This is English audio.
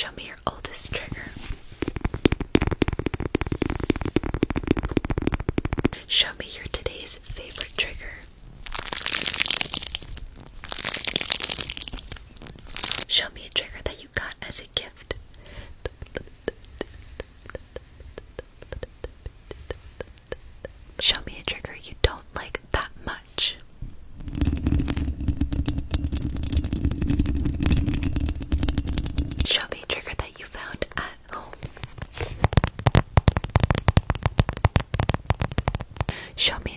Show me your oldest trigger. Show me your today's favorite trigger. Show me a trigger that you got as a gift. Show me a trigger you don't like that much. Show me a trigger that you found at home. Show me